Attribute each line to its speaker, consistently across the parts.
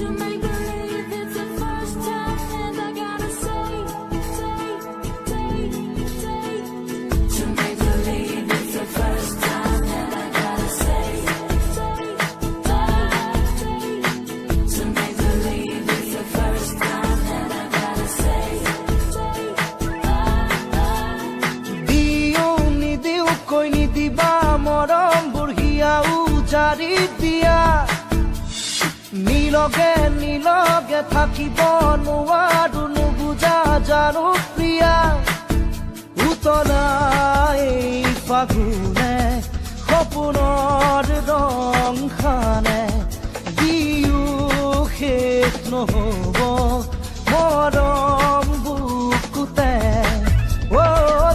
Speaker 1: To make believe it's the first time, and I gotta say. To make believe it's the first time, and I gotta say. To make believe it's the first time, and I gotta say.
Speaker 2: Dio ni diu koi ni diba morom burhia ujari dia. Niloge থাকিব নোৱাৰো নুবুজা জানো প্ৰিয়া উতলা এই ফাগুনে সপোনৰ ৰং খানে দিও শেষ নহ'ব মৰম বুকুতে অ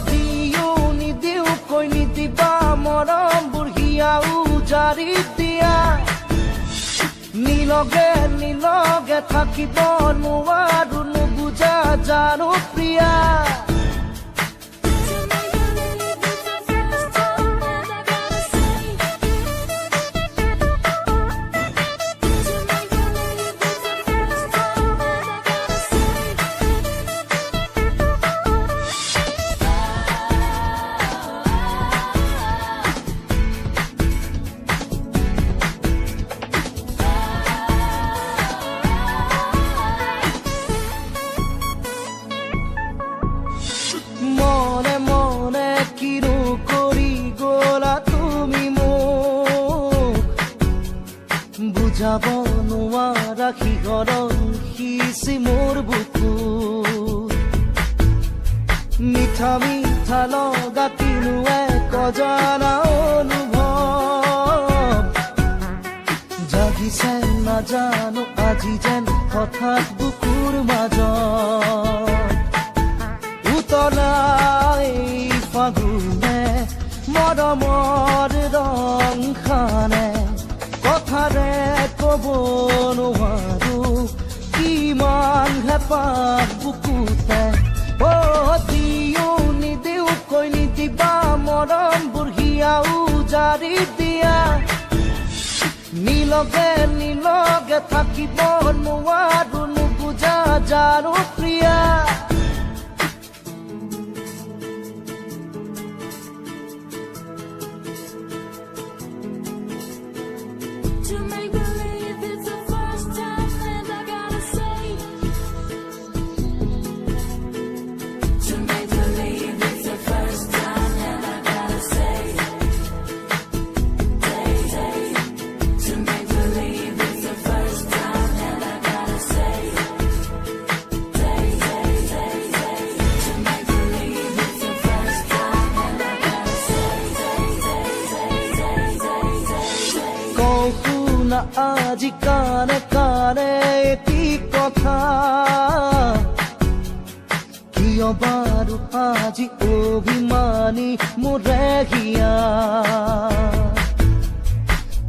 Speaker 2: দিও নিদিও কৈ নিদিবা মৰম বুঢ়িয়া উজাৰি দিয়া নিলগে থাকিব নোৱাৰো নুবুজা জানো প্ৰিয়া বুজাব নোৱাৰা শিহৰণ সিঁচি মোৰ বুকু মিঠা মিঠা লগা কিনো এক অজানা অনুভৱ জাগিছে নাজানো আজি যেন হঠাৎ বুকুৰ মাজত উতলা এই ফাগুনে মৰমৰ ৰং খানে কথাৰে ক'ব নোৱাৰো কিমান হেঁপাহ বুকুতে অ দিও নিদিও কৈ নিদিবা মৰম বুঢ়িয়া উজাৰি দিয়া নিলগে থাকিব নোৱাৰো নুবুজা জানো Priya
Speaker 1: To make believe it's the first time, and I gotta say. To make believe it's the first time, and I gotta say. To make believe it's the first time, and I gotta say. To make believe it's the first time, and I gotta say.
Speaker 2: না আজি কানে কানে এটি কথা কিয় বাৰু আজি অভিমানী মোৰে হিয়া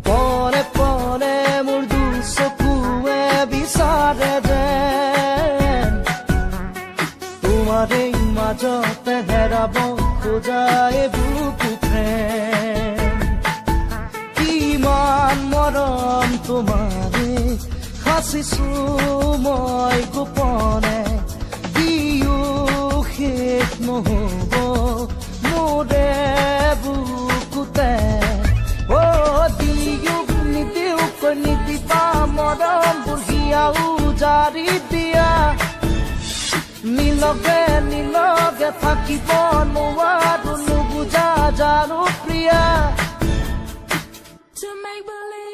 Speaker 2: পৰে পৰে মোৰ দুচকুৱে বিচাৰে যেন তোমাৰ এই মাজতে হেৰাব খোজা এই বুকু প্ৰেম কিমান মৰম তোমাৰে সাঁচিছো মই গোপনে দিও শেষ নহ'ব মোৰে বুকুতে অ দিও নিদিও কৈ নিদিবা মৰম বুঢ়িয়া উজাৰি দিয়া নিলগে থাকিব নোৱাৰো নুবুজা জানো প্ৰিয়া
Speaker 1: To make believe